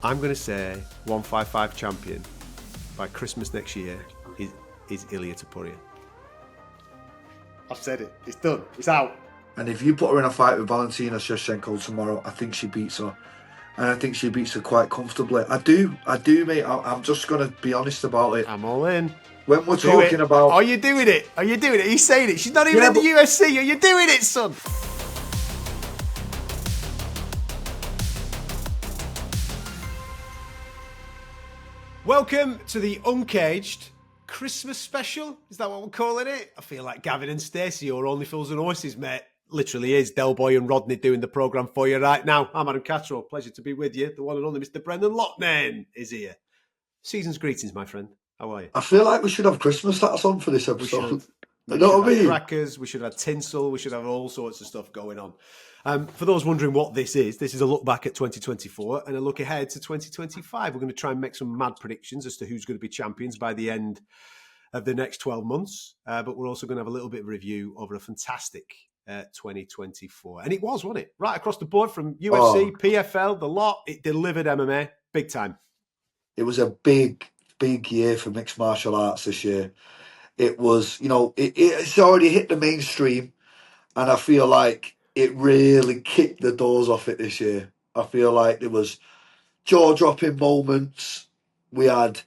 I'm going to say 155 champion by Christmas next year is Ilia Topuria. I've said it. It's done. It's out. And if you put her in a fight with Valentina Shevchenko tomorrow, I think she beats her. And I think she beats her quite comfortably. I do, mate. I'm just going to be honest about it. I'm all in. When we're talking about... Are you doing it? Are you doing it? He's saying it. She's not even in the UFC. Are you doing it, son? Welcome to the Uncaged Christmas special. Is that what we're calling it? I feel like Gavin and Stacey or Only Fools and Horses, mate. Literally is Del Boy and Rodney doing the programme for you right now. I'm Adam Catterall. Pleasure to be with you. The one and only Mr. Brendan Loughnane is here. Season's greetings, my friend. How are you? I feel like we should have Christmas stats on for this episode. You know what I mean? Crackers, we should have tinsel, we should have all sorts of stuff going on. For those wondering what this is a look back at 2024 and a look ahead to 2025. We're going to try and make some mad predictions as to who's going to be champions by the end of the next 12 months. But we're also going to have a little bit of review over a fantastic 2024. And it was, wasn't it? Right across the board from UFC, PFL, the lot. It delivered MMA big time. It was a big year for mixed martial arts this year. It was, it's already hit the mainstream, and I feel like it really kicked the doors off it this year. I feel like there was jaw-dropping moments. We had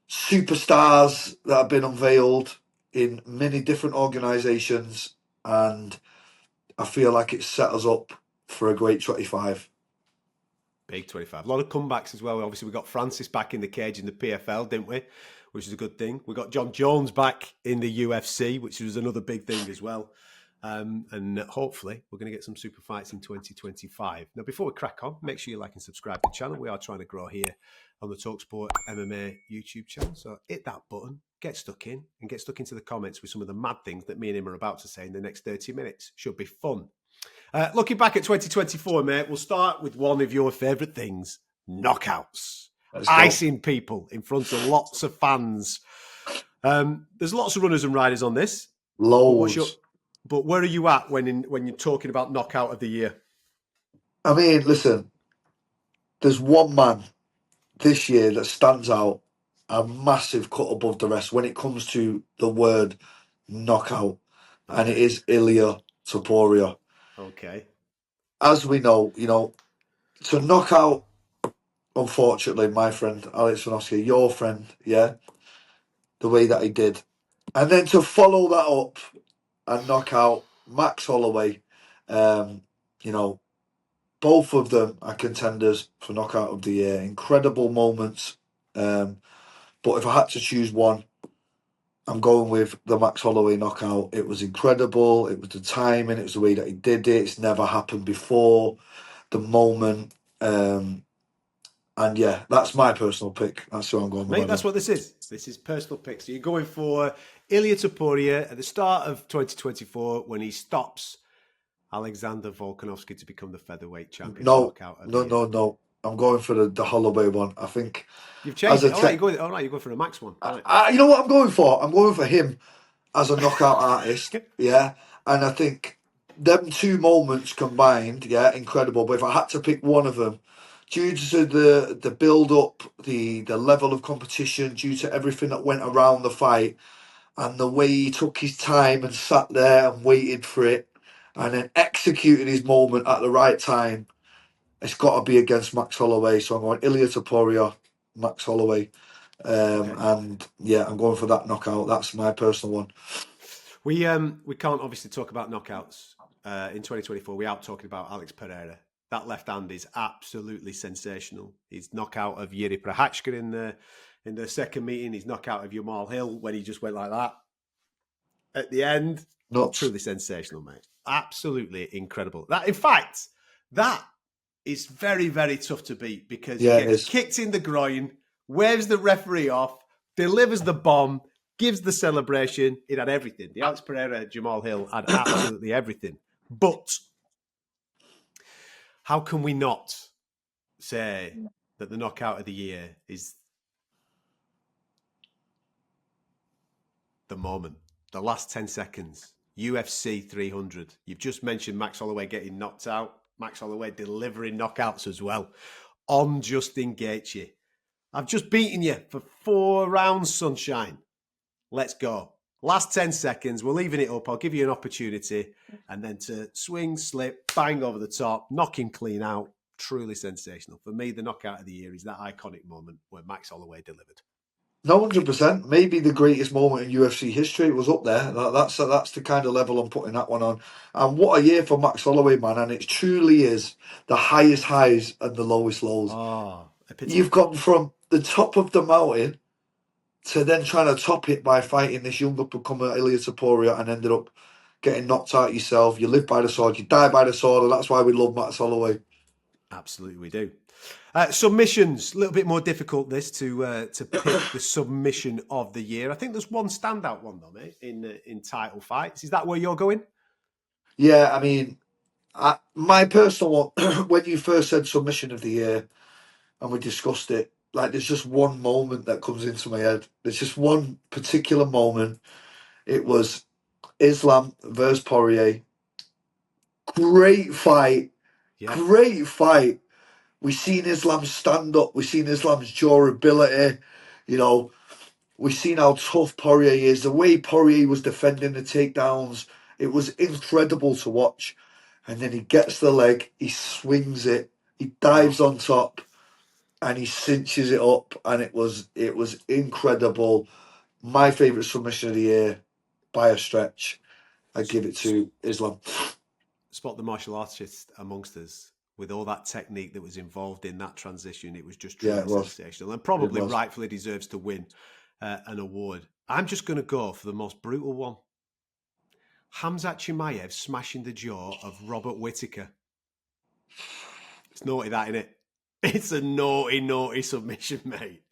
superstars that have been unveiled in many different organisations, and I feel like it set us up for a great 25. Big 25. A lot of comebacks as well. Obviously, we got Francis back in the cage in the PFL, didn't we? Which is a good thing. We got John Jones back in the UFC, which was another big thing as well. And hopefully, we're going to get some super fights in 2025. Now, before we crack on, make sure you like and subscribe to the channel. We are trying to grow here on the talkSPORT MMA YouTube channel. So hit that button, get stuck in, and get stuck into the comments with some of the mad things that me and him are about to say in the next 30 minutes. Should be fun. Looking back at 2024, mate, we'll start with one of your favourite things, knockouts. Icing people in front of lots of fans. There's lots of runners and riders on this. Loads. But where are you at when you're talking about knockout of the year? I mean, listen, there's one man this year that stands out a massive cut above the rest when it comes to the word knockout, and it is Ilia Topuria. Okay. As we know, to knock out, unfortunately, my friend Alex Vanovsky, your friend, the way that he did, and then to follow that up and knock out Max Holloway, both of them are contenders for knockout of the year. Incredible moments, but if I had to choose one, I'm going with the Max Holloway knockout. It was incredible. It was the timing. It was the way that he did it. It's never happened before. The moment. And yeah, that's my personal pick. That's who I'm going with. Mate, that's what this is. This is personal picks. So you're going for Ilia Topuria at the start of 2024 when he stops Alexander Volkanovski to become the featherweight champion. No. I'm going for the Holloway one. I think you've changed it. You're going for the Max one. You know what I'm going for? I'm going for him as a knockout artist. Yeah, and I think them two moments combined, incredible. But if I had to pick one of them, due to the build up, the level of competition, due to everything that went around the fight, and the way he took his time and sat there and waited for it, and then executed his moment at the right time, it's got to be against Max Holloway. So I'm going Ilia Topuria, Max Holloway. And yeah, I'm going for that knockout. That's my personal one. We can't obviously talk about knockouts in 2024 without talking about Alex Pereira. That left hand is absolutely sensational. His knockout of Yuri Prochazka in the second meeting, his knockout of Jamal Hill when he just went like that at the end. Truly sensational, mate. Absolutely incredible. That is very, very tough to beat because he gets kicked in the groin, waves the referee off, delivers the bomb, gives the celebration. It had everything. The Alex Pereira, Jamal Hill had absolutely everything. But how can we not say that the knockout of the year is the moment, the last 10 seconds, UFC 300. You've just mentioned Max Holloway getting knocked out. Max Holloway delivering knockouts as well. on Justin Gaethje. I've just beaten you for 4 rounds, sunshine. Let's go. Last 10 seconds, we're leaving it up. I'll give you an opportunity. And then to swing, slip, bang over the top, knock him clean out. Truly sensational. For me, the knockout of the year is that iconic moment where Max Holloway delivered. No, 100%. Maybe the greatest moment in UFC history. It was up there. That's the kind of level I'm putting that one on. And what a year for Max Holloway, man. And it truly is the highest highs and the lowest lows. Oh, epitome. You've gone from the top of the mountain to then trying to top it by fighting this young up-and-comer Ilya Taporia and ended up getting knocked out yourself. You live by the sword, you die by the sword, and that's why we love Max Holloway. Absolutely, we do. Submissions, a little bit more difficult this to pick the submission of the year. I think there's one standout one though, mate, in title fights. Is that where you're going? Yeah, I mean, my personal one, when you first said submission of the year and we discussed it, like there's just one moment that comes into my head. There's just one particular moment. It was Islam versus Poirier. Great fight. Yeah. Great fight. We've seen Islam stand up. We've seen Islam's durability. You know, we've seen how tough Poirier is. The way Poirier was defending the takedowns, it was incredible to watch. And then he gets the leg, he swings it, he dives on top, and he cinches it up. And it was incredible. My favourite submission of the year by a stretch. I give it to Islam. Spot the martial artist amongst us. With all that technique that was involved in that transition, it was just truly sensational and probably rightfully deserves to win an award. I'm just going to go for the most brutal one. Khamzat Chimaev smashing the jaw of Robert Whittaker. It's naughty, that, isn't it? It's a naughty submission, mate.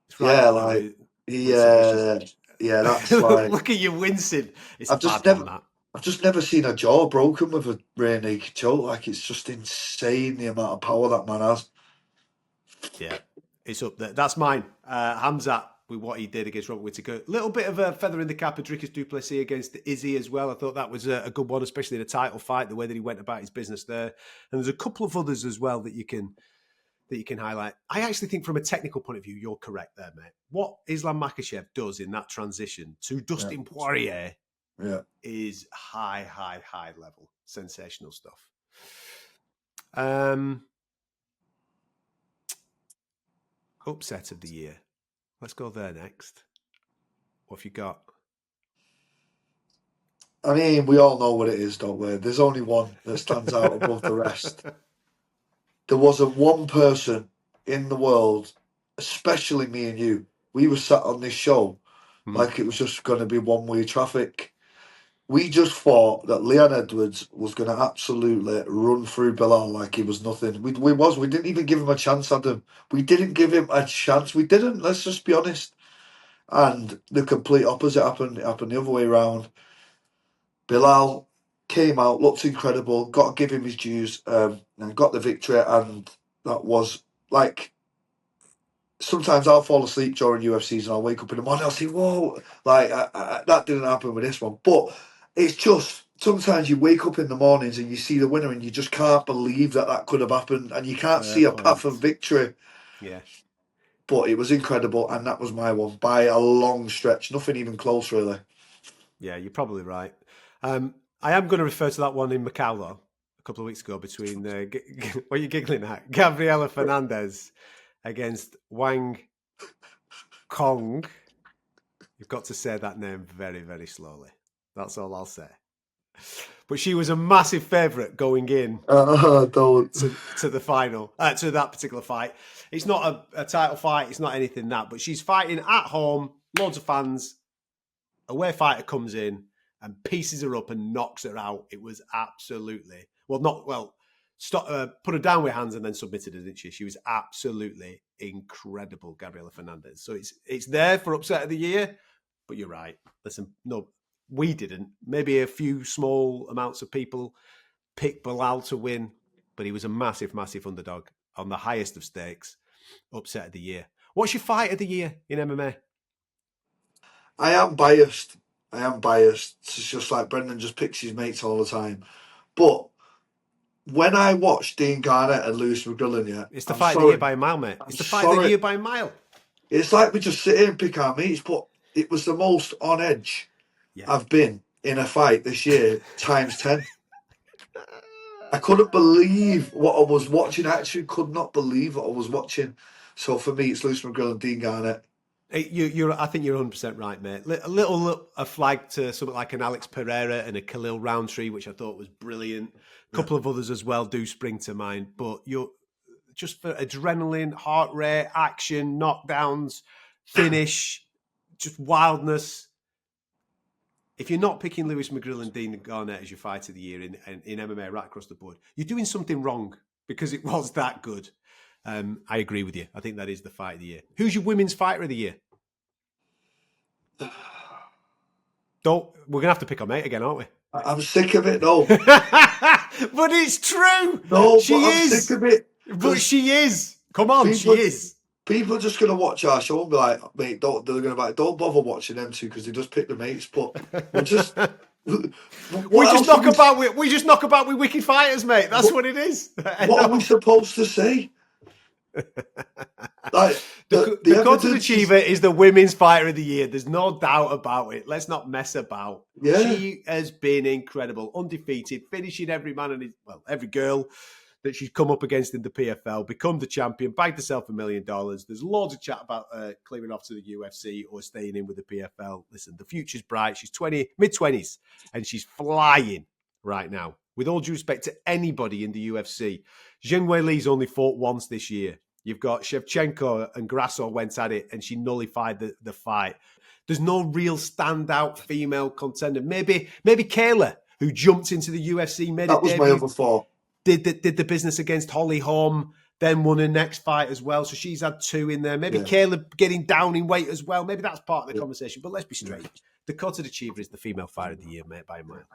It's right. Yeah, that's like... Look at you wincing. It's I've just never seen a jaw broken with a rear naked choke. Like, it's just insane the amount of power that man has. Yeah, it's up there. That's mine. Khamzat, with what he did against Robert Whittaker. A little bit of a feather in the cap of Dricus du Plessis against Izzy as well. I thought that was a good one, especially in a title fight, the way that he went about his business there. And there's a couple of others as well that you can highlight. I actually think from a technical point of view, you're correct there, mate. What Islam Makhachev does in that transition to Dustin Poirier is high level. Sensational stuff. Upset of the year. Let's go there next. What have you got? I mean, we all know what it is, don't we? There's only one that stands out above the rest. There wasn't one person in the world, especially me and you, we were sat on this show like it was just going to be one-way traffic. We just thought that Leon Edwards was going to absolutely run through Bilal like he was nothing. We didn't even give him a chance, Adam. We didn't give him a chance. We didn't. Let's just be honest. And the complete opposite happened. It happened the other way around. Bilal came out, looked incredible. Got to give him his dues, and got the victory. And that was like... Sometimes I'll fall asleep during UFCs and I'll wake up in the morning and I'll say, whoa, like that didn't happen with this one. But it's just, sometimes you wake up in the mornings and you see the winner and you just can't believe that could have happened and you can't see a path of victory. Yeah. But it was incredible and that was my one by a long stretch. Nothing even close, really. Yeah, you're probably right. I am going to refer to that one in Macau, though, a couple of weeks ago between, what are you giggling at? Gabriela Fernandez against Wang Kong. You've got to say that name very, very slowly. That's all I'll say. But she was a massive favourite going in to the final, to that particular fight. It's not a title fight. It's not anything that, but she's fighting at home, loads of fans. Away fighter comes in and pieces her up and knocks her out. It was absolutely, put her down with hands and then submitted her, didn't she? She was absolutely incredible, Gabriela Fernandez. So it's there for upset of the year, but you're right. Listen, no, we didn't. Maybe a few small amounts of people picked Bilal to win, but he was a massive, massive underdog on the highest of stakes. Upset of the year. What's your fight of the year in MMA? I am biased. It's just like Brendan just picks his mates all the time. But when I watch Dean Garnett and Lewis McGrillen, yeah, It's the I'm fight of the year sorry. by a mile, mate. I'm It's the fight of the sorry. year by a mile. It's like we just sit here and pick our meats, but it was the most on edge Yeah. I've been in a fight this year, times 10. I couldn't believe what I was watching. I actually could not believe what I was watching. So for me, it's Lewis McGrill and Dean Garnett. I think you're 100% right, mate. A flag to something like an Alex Pereira and a Khalil Roundtree, which I thought was brilliant. A couple of others as well do spring to mind. But you're just for adrenaline, heart rate, action, knockdowns, finish, just wildness. If you're not picking Lewis McGrill and Dean Garnett as your fight of the year in MMA right across the board, you're doing something wrong because it was that good. I agree with you. I think that is the fight of the year. Who's your women's fighter of the year? We're gonna have to pick on mate again, aren't we? I'm sick of it, though. But it's true. No, She but I'm is. sick of it. But she is. Come on, she is. People are just going to watch our show and be like, mate, they're going to be like, don't bother watching them two because they just pick the mates. But we'll just. We just knock about with wicked fighters, mate. That's what it is. What are we supposed to say? Like the Coated Achiever is the women's fighter of the year. There's no doubt about it. Let's not mess about. Yeah. She has been incredible, undefeated, finishing every man and every girl that she's come up against in the PFL, become the champion, bagged herself $1 million. There's loads of chat about clearing off to the UFC or staying in with the PFL. Listen, the future's bright. She's mid-20s, and she's flying right now. With all due respect to anybody in the UFC, Zheng Weili's only fought once this year. You've got Shevchenko and Grasso went at it, and she nullified the fight. There's no real standout female contender. Maybe Kayla, who jumped into the UFC, made that was my other thought. Did the business against Holly Holm, then won her next fight as well. So she's had two in there. Maybe Kayla getting down in weight as well. Maybe that's part of the conversation. But let's be straight. The Coated Achiever is the female fighter of the year, mate, by a mile.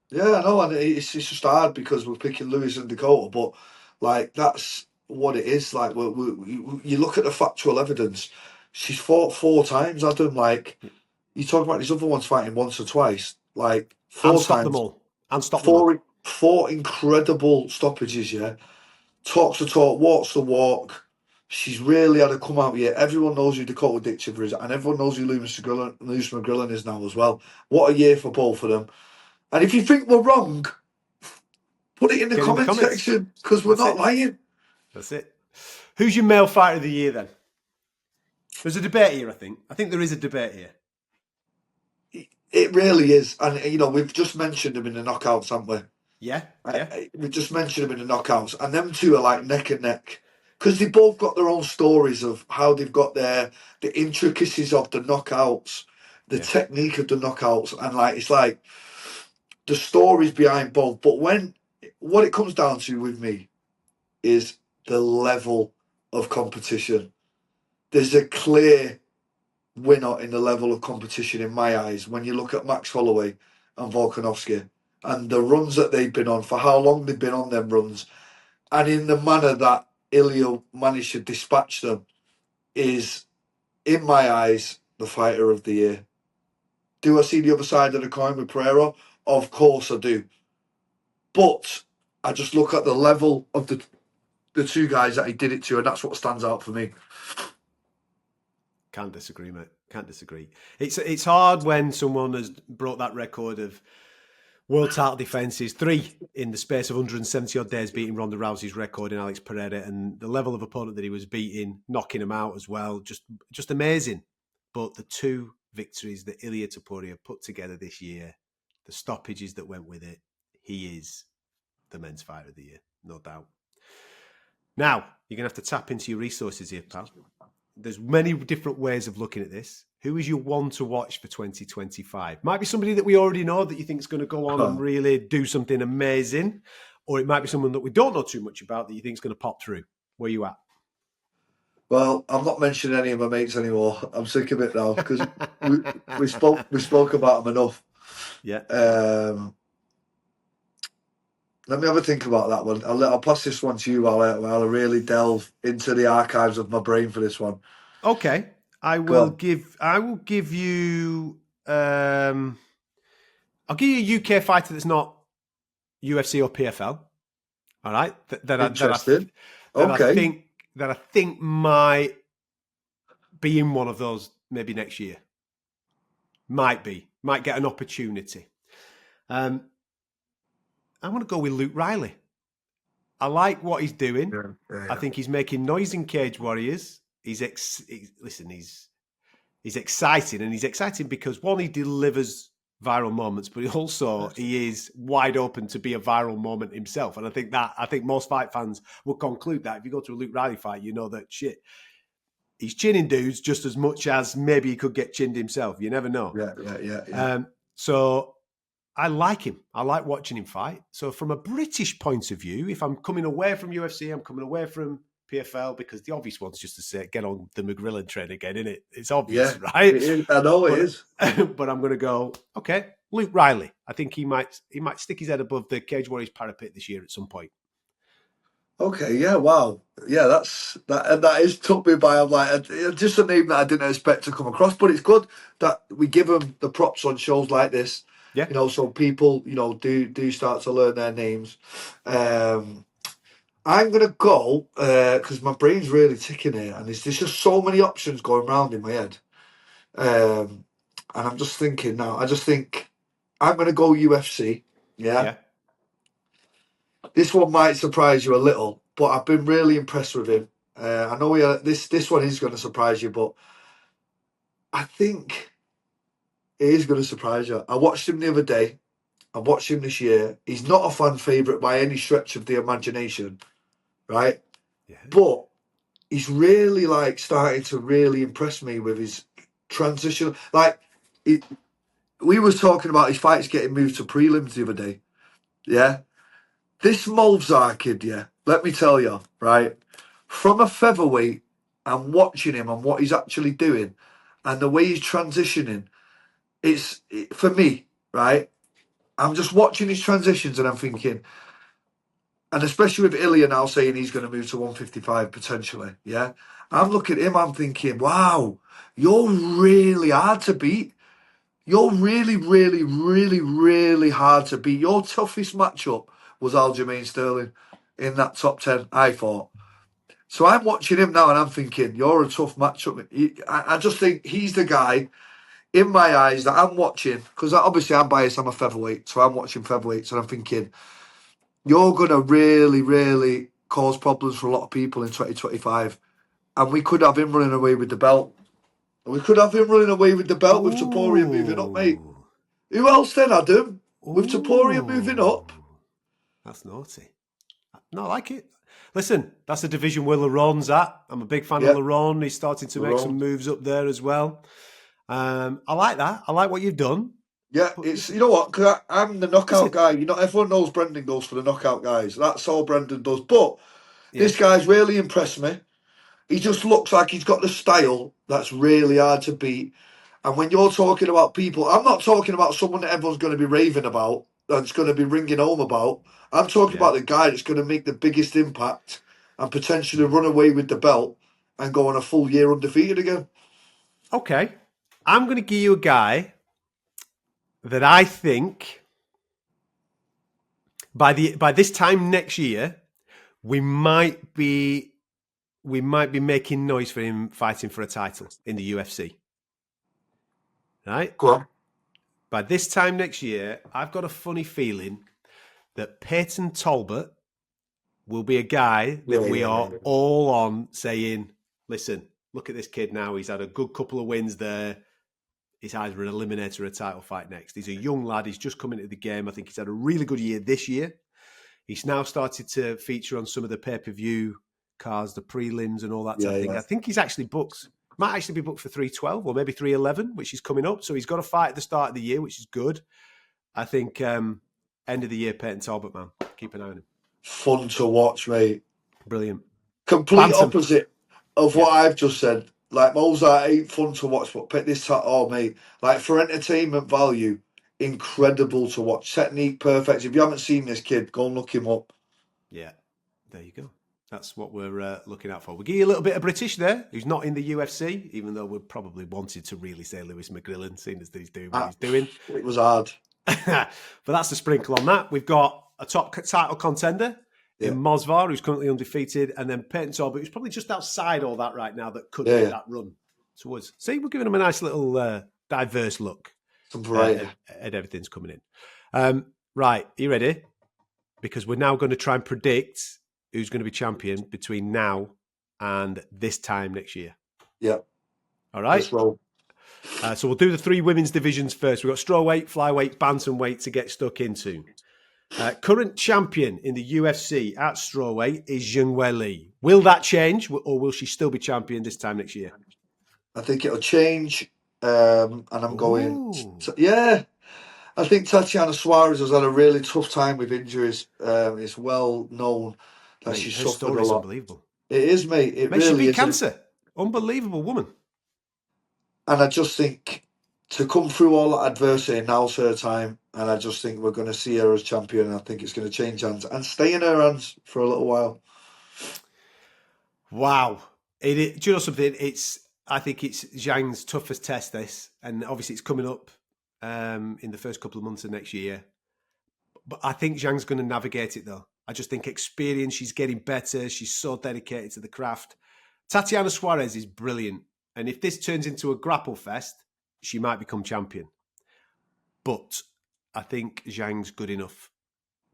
Yeah, I know, and it's just hard because we're picking Lewis and Dakota, but like that's what it is. Like you look at the factual evidence. She's fought 4 times, Adam. Like you talk about these other ones fighting once or twice. Like 4 times. Stop them all. And stop them all. 4 incredible stoppages, yeah. Talks the talk, walks the walk. She's really had a come out yet. Everyone knows who Dakota Dictiver is, and everyone knows who Lewis McGrillen is now as well. What a year for both of them. And if you think we're wrong, put it in the comment section, because we're not lying. That's it. Who's your male fighter of the year then? There's a debate here, I think. I think there is a debate here. It really is. And, you know, we've just mentioned them in the knockouts, haven't we? Yeah. We just mentioned them in the knockouts. And them two are like neck and neck. Because they both got their own stories of how they've got the intricacies of the knockouts, the technique of the knockouts. And, like, it's like the stories behind both. But what it comes down to with me is the level of competition. There's a clear winner in the level of competition in my eyes when you look at Max Holloway and Volkanovski and the runs that they've been on, for how long they've been on them runs, and in the manner that Ilya managed to dispatch them, is, in my eyes, the fighter of the year. Do I see the other side of the coin with Pereira? Of course I do. But I just look at the level of the two guys that he did it to, and that's what stands out for me. Can't disagree, mate. Can't disagree. It's hard when someone has brought that record of world title defences, 3 in the space of 170 odd days, beating Ronda Rousey's record in Alex Pereira, and the level of opponent that he was beating, knocking him out as well, just amazing. But the 2 victories that Ilia Topuria put together this year, the stoppages that went with it, he is the men's fighter of the year, no doubt. Now, you're going to have to tap into your resources here, pal. There's many different ways of looking at this. Who is your one to watch for 2025? Might be somebody that we already know that you think is going to go on and really do something amazing, or it might be someone that we don't know too much about that you think is going to pop through. Where are you at? Well, I'm not mentioning any of my mates anymore. I'm sick of it now because we spoke about them enough. Yeah. Let me have a think about that one. I'll pass this one to you while I really delve into the archives of my brain for this one. Okay, I will give you. I'll give you a UK fighter that's not UFC or PFL. All right, Interesting. that I Okay. think that I think might be in one of those maybe next year. Might get an opportunity. I'm going to go with Luke Riley. I like what he's doing. Yeah, yeah, I yeah. think he's making noise in Cage Warriors. Listen, he's exciting, and he's exciting because one, he delivers viral moments, but he is wide open to be a viral moment himself. And I think most fight fans will conclude that if you go to a Luke Riley fight, you know that shit, he's chinning dudes just as much as maybe he could get chinned himself. You never know. Yeah. So I like him. I like watching him fight. So from a British point of view, if I'm coming away from UFC, I'm coming away from PFL, because the obvious one's just to say, get on the McGrillen train again, isn't it? It's obvious, Yeah, right? it is. I know it is. But I'm going to go, okay, Luke Riley. I think he might stick his head above the Cage Warriors parapet this year at some point. Okay, yeah, wow. Yeah, that is took me by. I'm like, just a name that I didn't expect to come across, but it's good that we give them the props on shows like this, Yeah. so people, do start to learn their names. I'm gonna go because my brain's really ticking here, and there's just so many options going round in my head. And I'm just thinking now. I just think I'm gonna go UFC. Yeah, Yeah. this one might surprise you a little, but I've been really impressed with him. I know this one is going to surprise you, but I think it is going to surprise you. I watched him the other day. I watched him this year. He's not a fan favourite by any stretch of the imagination, right? Yeah. But he's really starting to really impress me with his transition. We was talking about his fights getting moved to prelims the other day. Yeah, this Molzar kid, yeah. Let me tell you, right? From a featherweight, and watching him and what he's actually doing, and the way he's transitioning, for me, right? I'm just watching his transitions, and I'm thinking, and especially with Ilya now saying he's going to move to 155 potentially, yeah. I'm looking at him, I'm thinking, wow, you're really hard to beat. You're really, really, really, really hard to beat. Your toughest matchup was Aljamain Sterling in that top 10, I thought. So I'm watching him now and I'm thinking, you're a tough matchup. I just think he's the guy in my eyes that I'm watching, because obviously I'm biased, I'm a featherweight, so I'm watching featherweights and I'm thinking, you're going to really, really cause problems for a lot of people in 2025. And we could have him running away with the belt. We could have him running away with the belt with Topuria moving up, mate. Ooh. Who else then, Adam? With Topuria moving Ooh. up? That's naughty. No, I like it. Listen, that's a division where Laron's at. I'm a big fan of Yeah, Laron. He's starting to make some wrong. moves up there as well. I like that. I like what you've done. Yeah, But it's, you know what, because I'm the knockout listen, guy. Everyone knows Brendan goes for the knockout guys. That's all Brendan does. But yeah, this guy's really impressed me. He just looks like he's got the style that's really hard to beat. And when you're talking about people, I'm not talking about someone that everyone's going to be raving about, that's going to be ringing home about. I'm talking yeah. about the guy that's going to make the biggest impact and potentially run away with the belt and go on a full year undefeated again. Okay. I'm going to give you a guy that I think by this time next year, we might be making noise for him fighting for a title in the UFC. Right? Go on. By this time next year, I've got a funny feeling that Peyton Talbot will be a guy that we are Yeah. all on saying, listen, look at this kid now. He's had a good couple of wins there. He's either an eliminator or a title fight next. He's a young lad. He's just come into the game. I think he's had a really good year this year. He's now started to feature on some of the pay-per-view cards, the prelims and all that type of thing. Yeah. I think he's actually might actually be booked for 312 or maybe 311, which is coming up. So he's got a fight at the start of the year, which is good. I think end of the year, Peyton Talbot, man. Keep an eye on him. Fun to watch, mate. Brilliant. Complete Bantam. opposite of Yeah. what I've just said. Like Mozart ain't fun to watch, but pick this oh mate, like for entertainment value, incredible to watch. Technique perfect. If you haven't seen this kid, go and look him up. Yeah. There you go. That's what we're looking out for. We'll give you a little bit of British there, who's not in the UFC, even though we probably wanted to really say Lewis McGrillen, seeing as he's doing what he's doing. It was hard. But that's the sprinkle on that. We've got a top title contender in Yeah. Mosvar, who's currently undefeated, and then Peyton Torbe, who's probably just outside all that right now, that could Yeah, make yeah. that run towards. See, we're giving them a nice little diverse look Some variety. at everything's coming in. Right, are you ready? Because we're now going to try and predict who's going to be champion between now and this time next year. Yeah. All right? Let's roll. So we'll do the 3 women's divisions first. We've got strawweight, flyweight, bantamweight to get stuck into. Current champion in the UFC at strawweight is Zhengwei Li. Will that change, or will she still be champion this time next year? I think it'll change. And I'm going. Ooh. Yeah. I think Tatiana Suarez has had a really tough time with injuries. It's well known that Mate, she her suffered a story's lot. unbelievable. It is, mate. It Mate, she really beat is. cancer. Unbelievable woman. And I just think to come through all that adversity, now's her time. And I just think we're going to see her as champion. And I think it's going to change hands and stay in her hands for a little while. Wow. Do you know something? I think it's Zhang's toughest test, this. And obviously it's coming up in the first couple of months of next year. But I think Zhang's going to navigate it, though. I just think experience, she's getting better. She's so dedicated to the craft. Tatiana Suarez is brilliant. And if this turns into a grapple fest, she might become champion. But I think Zhang's good enough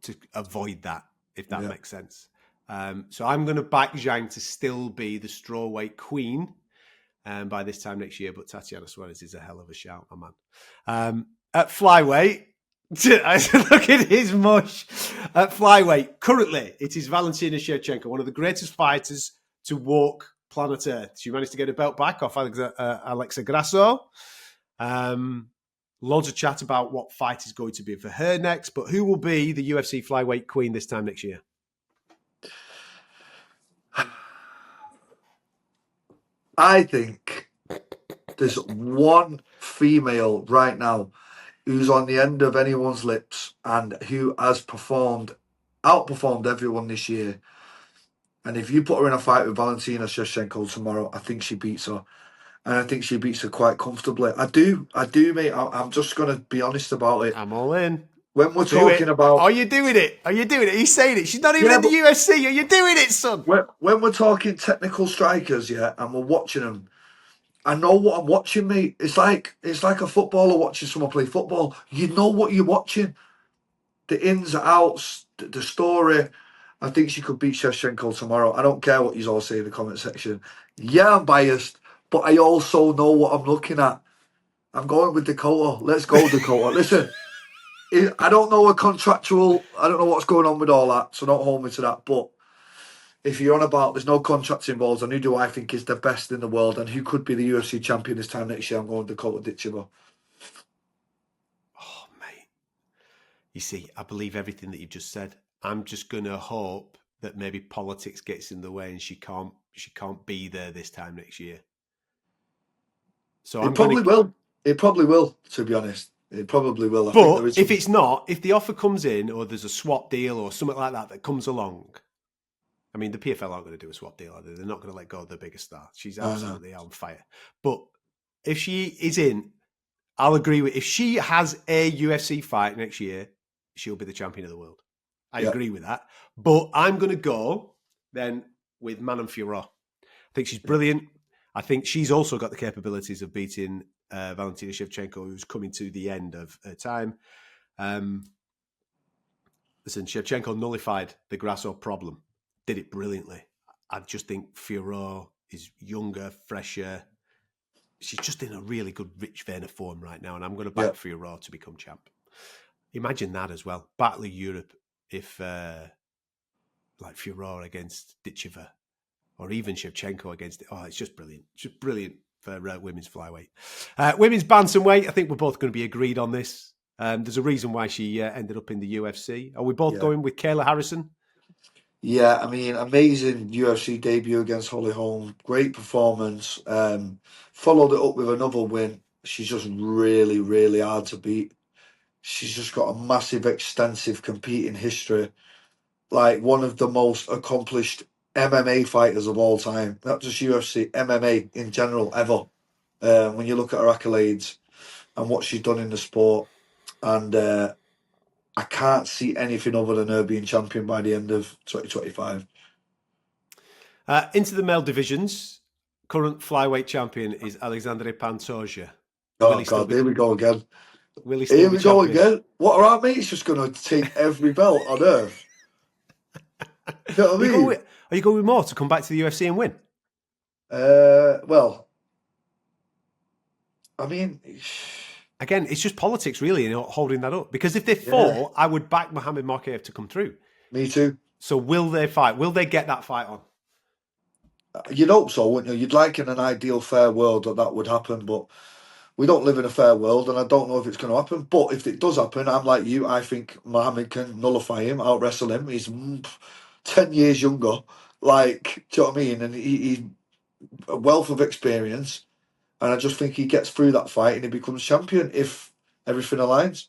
to avoid that, if that makes sense. So I'm going to back Zhang to still be the strawweight queen by this time next year. But Tatiana Suarez is a hell of a shout, my man. At flyweight, look at his mush. At flyweight, currently, it is Valentina Shevchenko, one of the greatest fighters to walk planet Earth. She managed to get her belt back off Alexa Grasso. Loads of chat about what fight is going to be for her next, but who will be the UFC flyweight queen this time next year? I think there's one female right now who's on the end of anyone's lips and who has outperformed everyone this year. And if you put her in a fight with Valentina Shevchenko tomorrow, I think she beats her. And I think she beats her quite comfortably. I do, mate. I'm just going to be honest about it. I'm all in. When we're talking about... Are you doing it? Are you doing it? He's saying it. She's not even in the UFC. Are you doing it, son? When we're talking technical strikers, yeah, and we're watching them, I know what I'm watching, mate. It's like a footballer watching someone play football. You know what you're watching. The ins, the outs, the story. I think she could beat Shevchenko tomorrow. I don't care what you all say in the comment section. Yeah, I'm biased, but I also know what I'm looking at. I'm going with Dakota. Let's go, Dakota. Listen, I don't know I don't know what's going on with all that, so don't hold me to that. But if you're on about there's no contracts involved, and who do I think is the best in the world and who could be the UFC champion this time next year, I'm going Dakota Ditchiver. Oh, mate. You see, I believe everything that you've just said. I'm just going to hope that maybe politics gets in the way and she can't be there this time next year. So It probably will. It probably will, to be honest. It probably will. But if it's not, if the offer comes in or there's a swap deal or something like that comes along, I mean, the PFL aren't going to do a swap deal, are they? They're not going to let go of their biggest star. She's absolutely on fire. But if she is in, I'll agree with, if she has a UFC fight next year, she'll be the champion of the world. I agree with that. But I'm going to go then with Manon Fiorot. I think she's brilliant. I think she's also got the capabilities of beating Valentina Shevchenko, who's coming to the end of her time. Listen, Shevchenko nullified the Grasso problem. Did it brilliantly. I just think Fiorot is younger, fresher. She's just in a really good, rich vein of form right now, and I'm going to back Fiorot to become champ. Imagine that as well. Battle of Europe, if like Fiorot against Ditchiver, or even Shevchenko against it. Oh, it's just brilliant. Just brilliant for women's flyweight. Women's bantamweight, I think we're both going to be agreed on this. There's a reason why she ended up in the UFC. Are we both going with Kayla Harrison? Yeah, I mean, amazing UFC debut against Holly Holm. Great performance. Followed it up with another win. She's just really, really hard to beat. She's just got a massive, extensive competing history. Like one of the most accomplished MMA fighters of all time. Not just UFC, MMA in general, ever. When you look at her accolades and what she's done in the sport. And I can't see anything other than her being champion by the end of 2025. Into the male divisions, current flyweight champion is Alexandre Pantoja. Will Oh he still God, be? here we go again. Will he still Here be we go champion? again. What are our mates just going to take every belt on earth? You know what I mean? Are you going with more to come back to the UFC and win? Well, I mean, Again, it's just politics, really, holding that up. Because if they yeah, fall, I would back Mohamed Makhachev to come through. me too. So will they fight? Will they get that fight on? You'd hope so, wouldn't you? You'd like in an ideal fair world that would happen, but we don't live in a fair world, and I don't know if it's going to happen. But if it does happen, I'm like you. I think Mohammed can nullify him, out wrestle him. He's 10 years younger. Like, do you know what I mean? And he's a wealth of experience. And I just think he gets through that fight and he becomes champion if everything aligns.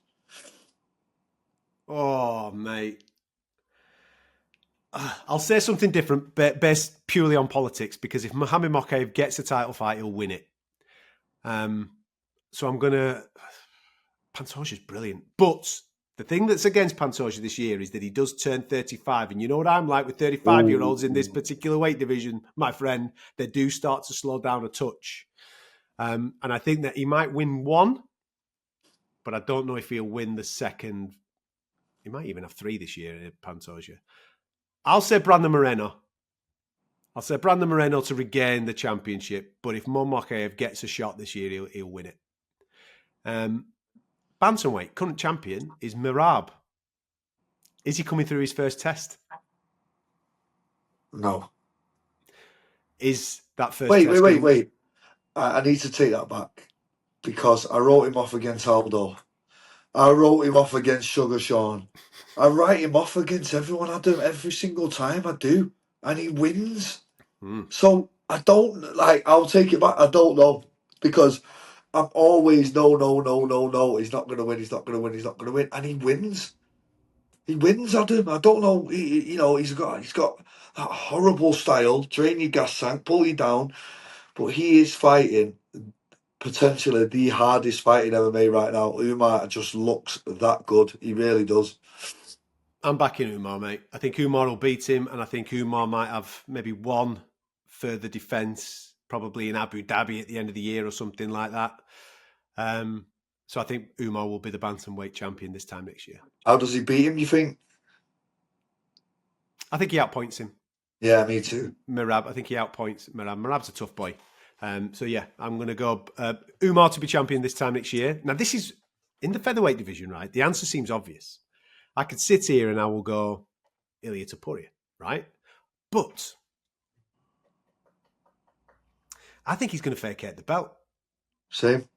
Oh, mate. I'll say something different, based purely on politics, because if Mohamed Makhachev gets a title fight, he'll win it. So I'm going to... Pantoja's brilliant. But the thing that's against Pantoja this year is that he does turn 35. And you know what I'm like with 35-year-olds in this particular weight division, my friend? They do start to slow down a touch. And I think that he might win one, but I don't know if he'll win the second. He might even have three this year, Pantoja. I'll say Brandon Moreno. I'll say Brandon Moreno to regain the championship, but if Makhachev gets a shot this year, he'll win it. Bantamweight, current champion, is Merab. Is he coming through his first test? No. Is that first Wait, test? wait. I need to take that back because I wrote him off against Aldo. I wrote him off against Sugar Sean. I write him off against everyone. I do every single time I do, and he wins. So I don't like. I'll take it back. I don't know because I'm always no. He's not going to win. He's not going to win. He's not going to win, and he wins. He wins, Adam. I don't know. He's got that horrible style, drain your gas tank, pull you down. But he is fighting potentially the hardest fight in MMA right now. Umar just looks that good. He really does. I'm backing Umar, mate. I think Umar will beat him, and I think Umar might have maybe one further defence, probably in Abu Dhabi at the end of the year or something like that. So I think Umar will be the bantamweight champion this time next year. How does he beat him, you think? I think he outpoints him. Yeah, me too. Merab, I think he outpoints Merab. Merab's a tough boy. So yeah, I'm going to go Umar to be champion this time next year. Now this is in the featherweight division, right? The answer seems obvious. I could sit here and I will go Ilia Topuria, right? But I think he's going to vacate the belt. Same.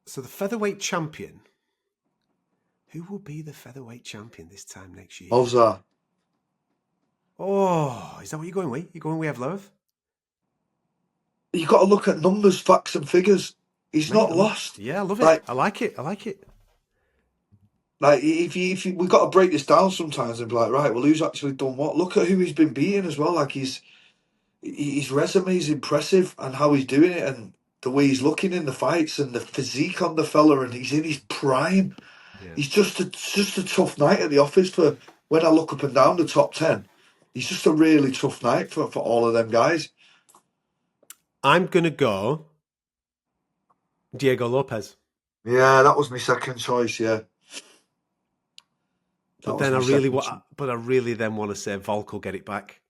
So the featherweight champion, who will be the featherweight champion this time next year? Hovza. Oh, is that what you're going with? You're going with Evloev? You've got to look at numbers, facts and figures. He's Mate, not lost. Yeah, I love it. I like it. Like if you, we've got to break this down sometimes and be like, right, well, who's actually done what? Look at who he's been beating as well. Like his resume is impressive and how he's doing it and the way he's looking in the fights and the physique on the fella and he's in his prime. Yeah. He's just a tough night at the office for when I look up and down the top 10. He's just a really tough night for all of them guys. I'm gonna go Diego Lopez. Yeah, that was my second choice. Yeah. But then I really then want to say Volk will get it back.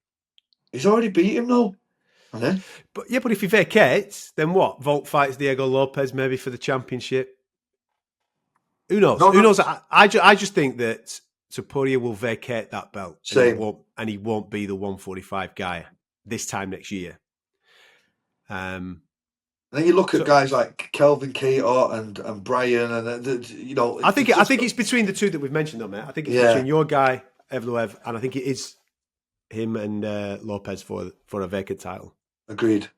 He's already beat him though. But if he vacates, then what? Volk fights Diego Lopez maybe for the championship. Who knows? Who knows? I just think that Topuria will vacate that belt. Same. And he won't be the 145 guy this time next year. And then you look at guys like Kelvin Cater and Brian, and you know. I think it's between the two that we've mentioned, though, mate. I think it's between your guy Evloev, and I think it is him and Lopez for a vacant title. Agreed.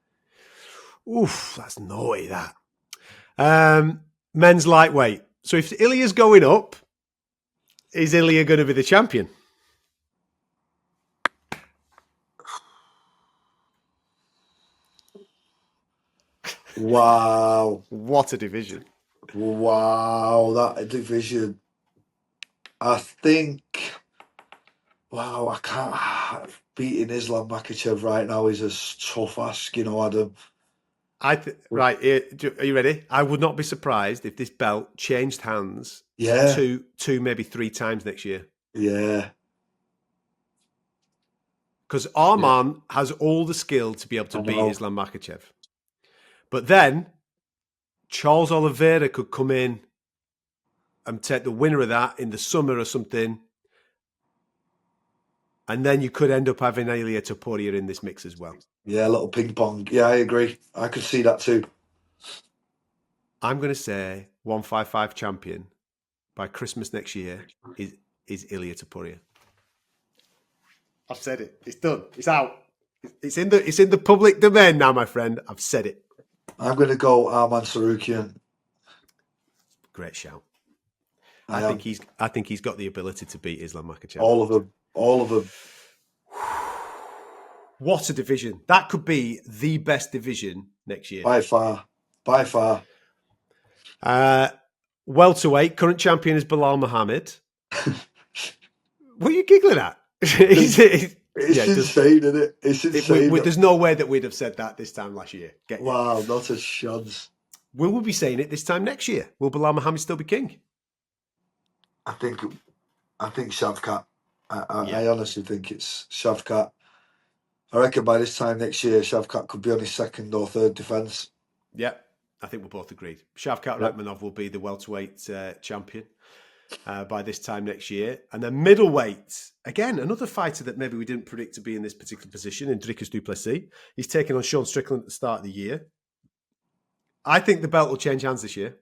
Oof, that's naughty. That men's lightweight. So if Ilia's going up, is Ilia going to be the champion? Wow. What a division. Wow, that division. I think. Wow, I can't. Beating Islam Makhachev right now is a tough ask, Adam. Right, are you ready? I would not be surprised if this belt changed hands Yeah, two, maybe three times next year. yeah, Because yeah. Arman has all the skill to be able to I beat know. Islam Makhachev. But then Charles Oliveira could come in and take the winner of that in the summer or something. And then you could end up having Ilia Topuria in this mix as well. Yeah, a little ping pong. Yeah, I agree. I could see that too. I'm going to say 155 champion by Christmas next year is Ilia Topuria. I've said it. It's done. It's out. It's in the public domain now, my friend. I've said it. I'm going to go Arman Sarukian. Great shout. I I am. think he's got the ability to beat Islam Makhachev. All of them. All of them. What a division. That could be the best division next year. By far. By far. Welterweight, current champion is Bilal Muhammad. What are you giggling at? It's insane, isn't it? It's insane. There's no way that we'd have said that this time last year. Wow, not a chance. Will we be saying it this time next year? Will Bilal Muhammad still be king? I think Shavkat. I honestly think it's Shavkat. I reckon by this time next year, Shavkat could be on his second or third defence. Yeah, I think we're both agreed. Shavkat Rakhmonov will be the welterweight champion by this time next year. And then middleweight, again, another fighter that maybe we didn't predict to be in this particular position, in Dricus du Plessis. He's taking on Sean Strickland at the start of the year. I think the belt will change hands this year.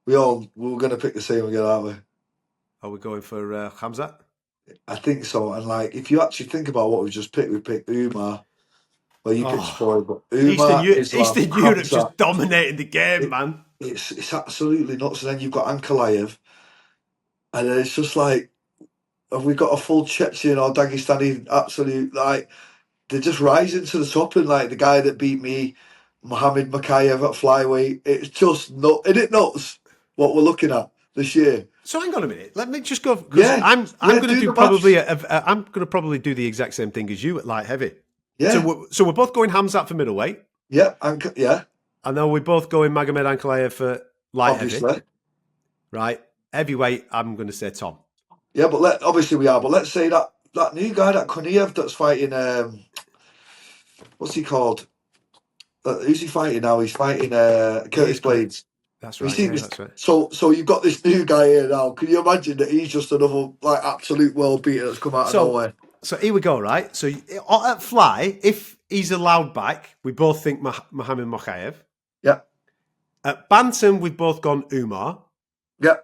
We were going to pick the same again, aren't we? Are we going for Khamzat? I think so. And if you actually think about what we just picked, we picked Umar. Well, you picked Floyd, but Umar, Eastern Europe just dominating the game, man. It's absolutely nuts. And then you've got Ankalaev, and then it's just have we got a full Chechen or Dagestani absolute they're just rising to the top, and the guy that beat me, Mohammed Makhachev at flyweight. It's just nuts what we're looking at this year. So hang on a minute. Let me just go. I'm going to do probably. I'm going to probably do the exact same thing as you at light heavy. Yeah. So we're both going Khamzat for middleweight. Yeah. And then we're both going Magomed Ankalaev for light heavy. Right. Heavyweight. I'm going to say Tom. Yeah, but obviously we are. But let's say that new guy, that Koniev, that's fighting. What's he called? Who's he fighting now? He's fighting Curtis Blades. That's right. That's right. So you've got this new guy here now. Can you imagine that he's just another absolute world beater that's come out of nowhere? So here we go, right? So at Fly, if he's allowed back, we both think Mohammed Makhachev. Yeah. At Bantam, we've both gone Umar. Yeah.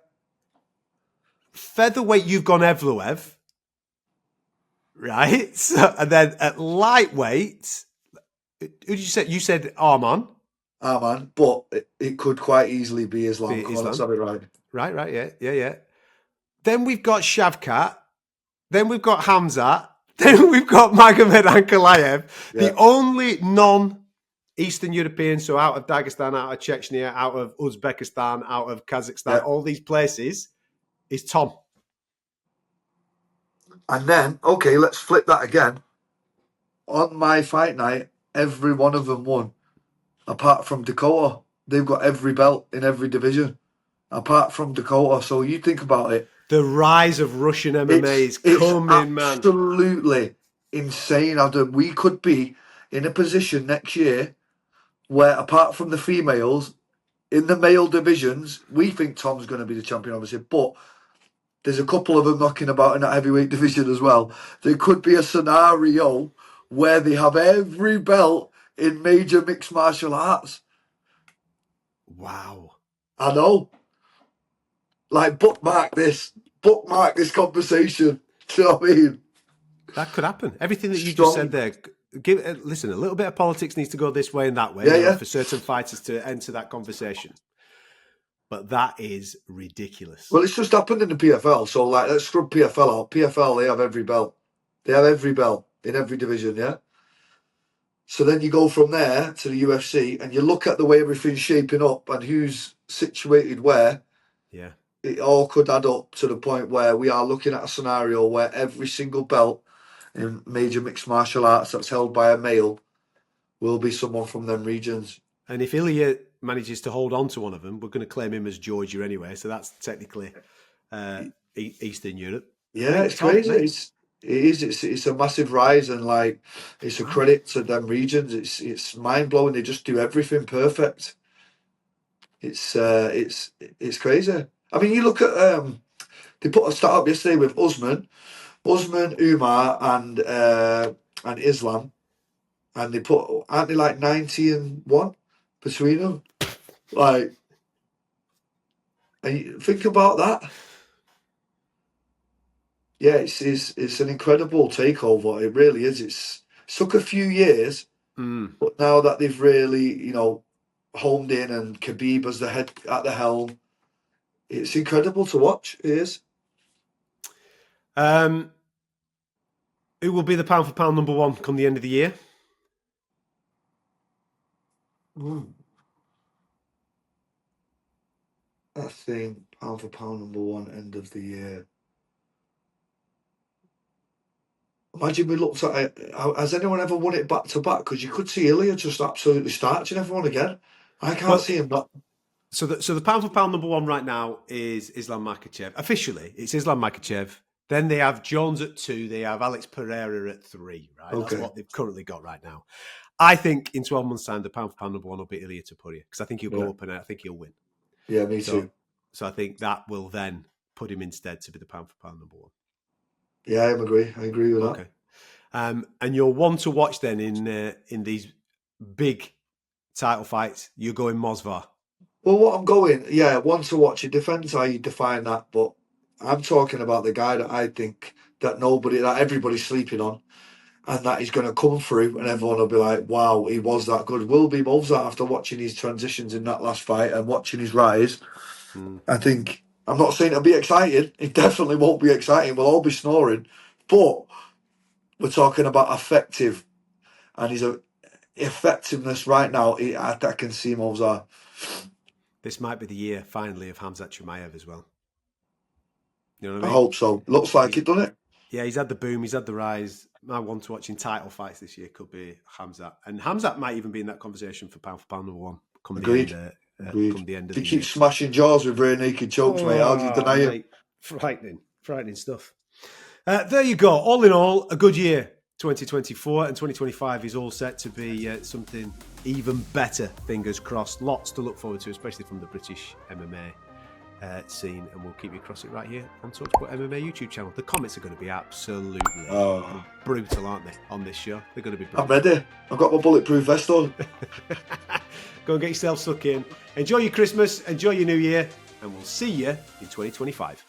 Featherweight, you've gone Evloev. Right? So, and then at lightweight, who did you say? You said Arman. Arman, but it could quite easily be Islam. Let's have it right. Right, yeah. Then we've got Shavkat. Then we've got Khamzat. Then we've got Magomed Ankalaev. Yeah. The only non-Eastern European, so out of Dagestan, out of Chechnya, out of Uzbekistan, out of Kazakhstan, all these places, is Tom. And then, okay, let's flip that again. On my fight night, every one of them won. Apart from Dakota. They've got every belt in every division. Apart from Dakota. So you think about it. The rise of Russian MMA is coming, man. Absolutely insane, Adam. We could be in a position next year where, apart from the females, in the male divisions, we think Tom's going to be the champion, obviously, but there's a couple of them knocking about in that heavyweight division as well. There could be a scenario where they have every belt in major mixed martial arts. Wow. I know. Bookmark this conversation. Do you know what I mean? That could happen. Everything that you just said there. Listen, a little bit of politics needs to go this way and that way for certain fighters to enter that conversation. But that is ridiculous. Well, it's just happened in the PFL. So, let's scrub PFL out. PFL, they have every belt. They have every belt in every division, yeah? So then you go from there to the UFC and you look at the way everything's shaping up and who's situated where. Yeah. It all could add up to the point where we are looking at a scenario where every single belt in major mixed martial arts that's held by a male will be someone from them regions. And if Ilya manages to hold on to one of them, we're going to claim him as Georgia anyway. So that's technically Eastern Europe. Yeah, Mate, it's crazy. mate. It's a massive rise, and like it's a credit to them regions. It's mind blowing. They just do everything perfect. It's crazy. I mean, you look at they put a stat up yesterday with Usman, Umar, and Islam, and they put aren't they like 90-1 between them? Like, and you think about that. Yeah, it's an incredible takeover. It really is. It's took a few years, but now that they've really, homed in and Khabib as the head at the helm, it's incredible to watch. It is. Who will be the pound for pound number one come the end of the year? I think pound for pound number one end of the year. Imagine we looked at it. Has anyone ever won it back to back? Because you could see Ilya just absolutely starching everyone again. I can't see him not. So the pound for pound number one right now is Islam Makhachev. Officially, it's Islam Makhachev. Then they have Jones at 2. They have Alex Pereira at 3. Right, Okay. That's what they've currently got right now. I think in 12 months' time, the pound for pound number one will be Ilya Topuria because I think he'll go up and I think he'll win. Yeah, me too. So I think that will then put him instead to be the pound for pound number one. Yeah, I agree with that. And you're one to watch then in these big title fights. You're going Mosvar. Well, what I'm going, one to watch. It depends how you define that, but I'm talking about the guy that I think that everybody's sleeping on, and that he's going to come through, and everyone will be like, "Wow, he was that good." Will be Mosvar after watching his transitions in that last fight and watching his rise. I think I'm not saying it'll be exciting. It definitely won't be exciting. We'll all be snoring, but we're talking about effective, and his effectiveness right now. I can see Mosvar. This might be the year, finally, of Khamzat Chimaev as well. You know what I mean? I hope so. Looks like it, doesn't it? Yeah, he's had the boom, he's had the rise. My one to watch in title fights this year could be Khamzat. And Khamzat might even be in that conversation for pound number one come the end of the He year. keeps smashing jaws with rear naked chokes, mate. How do you deny him? Frightening stuff. There you go. All in all, a good year. 2024 and 2025 is all set to be something even better, fingers crossed. Lots to look forward to, especially from the British MMA scene, and we'll keep you across it right here on talkSPORT MMA YouTube channel. The comments are going to be absolutely brutal, aren't they, on this show? They're going to be brutal. I'm ready. I've got my bulletproof vest on. Go and get yourself stuck in. Enjoy your Christmas, enjoy your New Year, and we'll see you in 2025.